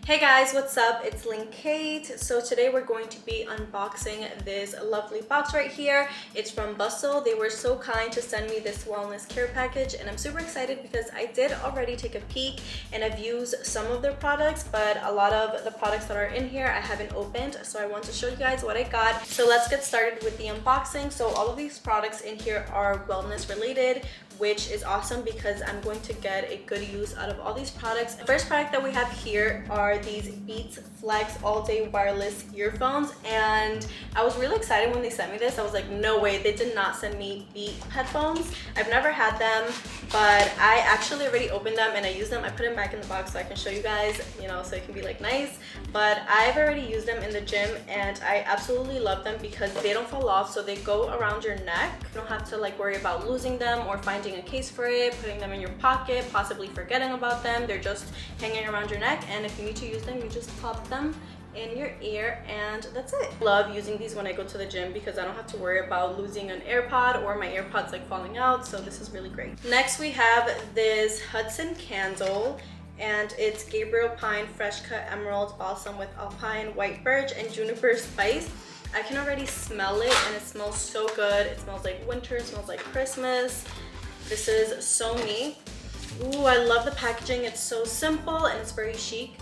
Hey guys, what's up? It's Lynn Kate. So today we're going to be unboxing this lovely box right here. It's from Bustle. They were so kind to send me this wellness care package and I'm super excited because I did already take a peek and I've used some of their products, but a lot of the products that are in here I haven't opened. So I want to show you guys what I got. So let's get started with the unboxing. So all of these products in here are wellness related, which is awesome because I'm going to get a good use out of all these products. The first product that we have here are these Beats Flex all-day wireless earphones, and I was really excited when they sent me this. I was like, no way, they did not send me Beat headphones. I've never had them, but I actually already opened them and I used them. I put them back in the box so I can show you guys, you know, so it can be like nice. But I've already used them in the gym and I absolutely love them because they don't fall off, so they go around your neck. You don't have to like worry about losing them or finding a case for it, putting them in your pocket, possibly forgetting about them. They're just hanging around your neck, and if you need to use them, you just pop them in your ear and that's it. I love using these when I go to the gym because I don't have to worry about losing an AirPod or my AirPods like falling out, so this is really great. Next we have this Hudson Candle, and it's Gabriel Pine Fresh Cut Emerald Balsam with Alpine White Birch and Juniper Spice. I can already smell it and it smells so good. It smells like winter, it smells like Christmas. This is so me. Ooh, I love the packaging. It's so simple and it's very chic.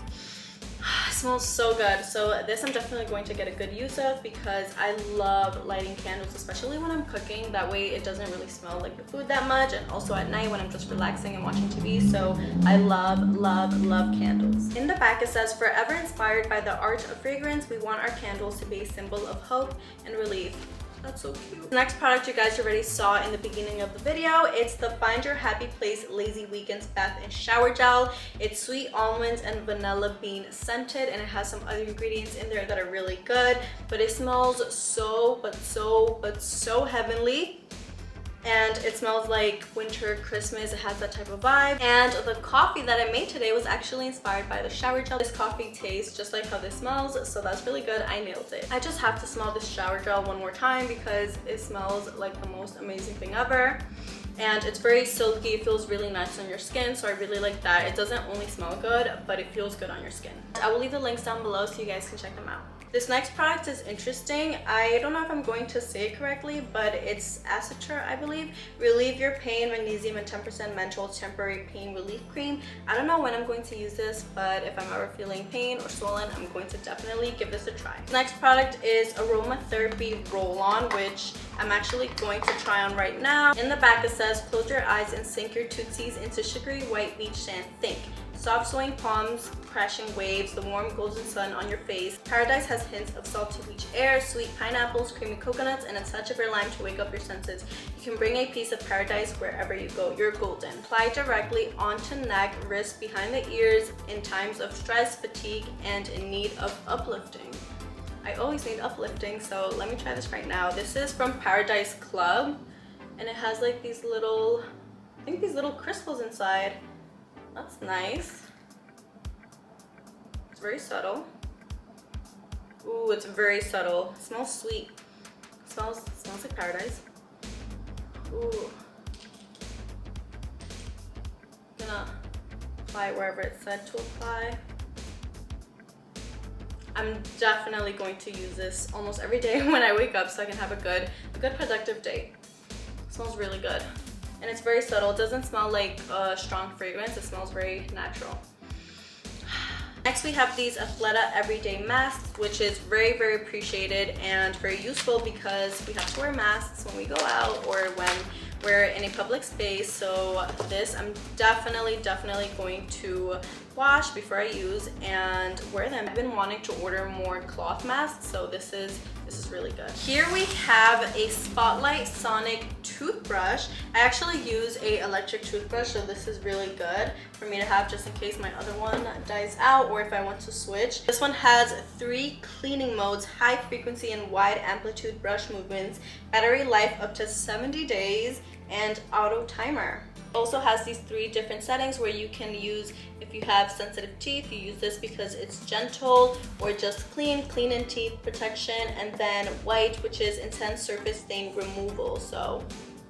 It smells so good. So this I'm definitely going to get a good use of because I love lighting candles, especially when I'm cooking. That way it doesn't really smell like the food that much, and also at night when I'm just relaxing and watching TV. So I love, love, love candles. In the back it says, forever inspired by the art of fragrance, we want our candles to be a symbol of hope and relief. That's so cute. The next product you guys already saw in the beginning of the video. It's the Find Your Happy Place Lazy Weekends Bath and Shower Gel. It's sweet almonds and vanilla bean scented, and it has some other ingredients in there that are really good, but it smells so heavenly. And it smells like winter, Christmas. It has that type of vibe. And the coffee that I made today was actually inspired by the shower gel. This coffee tastes just like how this smells, so that's really good. I nailed it. I just have to smell this shower gel one more time because it smells like the most amazing thing ever. And it's very silky. It feels really nice on your skin, so I really like that. It doesn't only smell good, but it feels good on your skin. I will leave the links down below so you guys can check them out. This next product is interesting. I don't know if I'm going to say it correctly, but it's Aceture, I believe. Relieve Your Pain Magnesium and 10% Menthol Temporary Pain Relief Cream. I don't know when I'm going to use this, but if I'm ever feeling pain or swollen, I'm going to definitely give this a try. Next product is Aromatherapy Roll-On, which I'm actually going to try on right now. In the back it says, close your eyes and sink your tootsies into sugary white beach sand. Think. Soft swaying palms, crashing waves, the warm golden sun on your face. Paradise has hints of salty beach air, sweet pineapples, creamy coconuts, and a touch of your lime to wake up your senses. You can bring a piece of paradise wherever you go. You're golden. Apply directly onto neck, wrist, behind the ears in times of stress, fatigue, and in need of uplifting. I always need uplifting, so let me try this right now. This is from Paradise Club, and it has like these little, I think these little crystals inside. That's nice. It's very subtle. Ooh, it's very subtle. It smells sweet. It smells like paradise. Ooh. I'm gonna apply it wherever it said to apply. I'm definitely going to use this almost every day when I wake up so I can have a good productive day. It smells really good. And it's very subtle. It doesn't smell like a strong fragrance. It smells very natural. Next we have these Athleta Everyday Masks, which is very appreciated and very useful because we have to wear masks when we go out or when we're in a public space. So this I'm definitely going to wash before I use and wear them. I've been wanting to order more cloth masks, so this is really good. Here we have a Spotlight Sonic toothbrush. I actually use a electric toothbrush, so this is really good for me to have just in case my other one dies out or if I want to switch. This one has 3 cleaning modes, high frequency and wide amplitude brush movements, battery life up to 70 days, and auto timer. Also has these 3 different settings where you can use, if you have sensitive teeth, you use this because it's gentle, or just clean and teeth protection, and then white, which is intense surface stain removal. So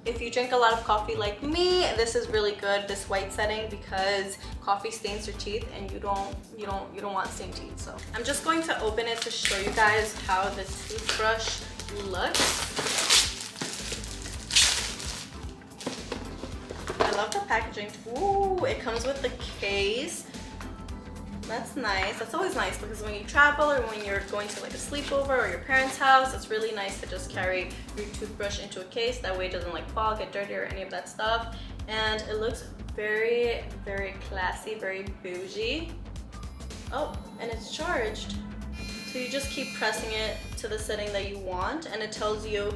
If you drink a lot of coffee like me, this is really good, this white setting, because coffee stains your teeth and you don't want stained teeth. So I'm just going to open it to show you guys how the toothbrush looks. I love the packaging. Ooh, it comes with the case. That's nice. That's always nice because when you travel or when you're going to like a sleepover or your parents' house, it's really nice to just carry your toothbrush into a case. That way it doesn't like fall, get dirty, or any of that stuff. And it looks very, very classy, very bougie. Oh, and it's charged. So you just keep pressing it to the setting that you want, and it tells you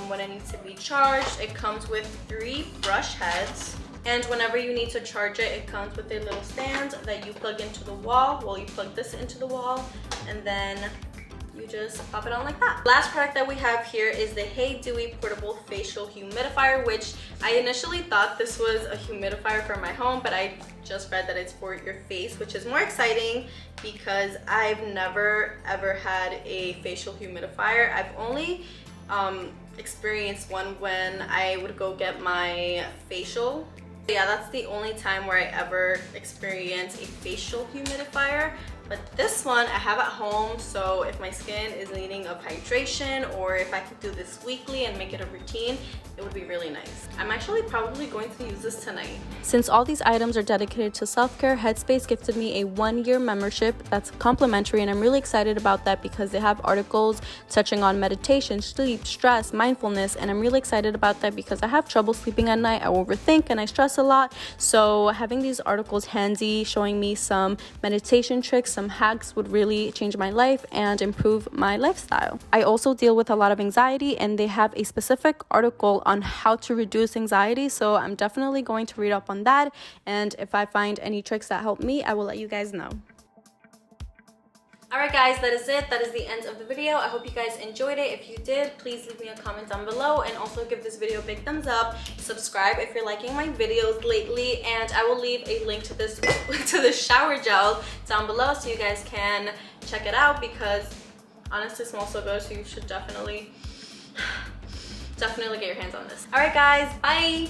when it needs to be charged. It comes with 3 brush heads. And whenever you need to charge it, it comes with a little stand that you plug into the wall. Well, you plug this into the wall and then you just pop it on like that. Last product that we have here is the Hey Dewy Portable Facial Humidifier, which I initially thought this was a humidifier for my home, but I just read that it's for your face, which is more exciting because I've never ever had a facial humidifier. I've only experienced one when I would go get my facial. Yeah, that's the only time where I ever experienced a facial humidifier. But this one I have at home, so if my skin is needing of hydration, or if I could do this weekly and make it a routine, it would be really nice. I'm actually probably going to use this tonight. Since all these items are dedicated to self-care, Headspace gifted me a 1-year membership that's complimentary, and I'm really excited about that because they have articles touching on meditation, sleep, stress, mindfulness, and I'm really excited about that because I have trouble sleeping at night. I overthink and I stress a lot, so having these articles handy showing me some meditation tricks, some hacks would really change my life and improve my lifestyle. I also deal with a lot of anxiety, and they have a specific article on how to reduce anxiety, so I'm definitely going to read up on that, and if I find any tricks that help me, I will let you guys know. Alright guys, that is it. That is the end of the video. I hope you guys enjoyed it. If you did, please leave me a comment down below, and also give this video a big thumbs up. Subscribe if you're liking my videos lately, and I will leave a link to this to the shower gel down below so you guys can check it out, because honestly it smells so good, so you should definitely get your hands on this. Alright guys, bye!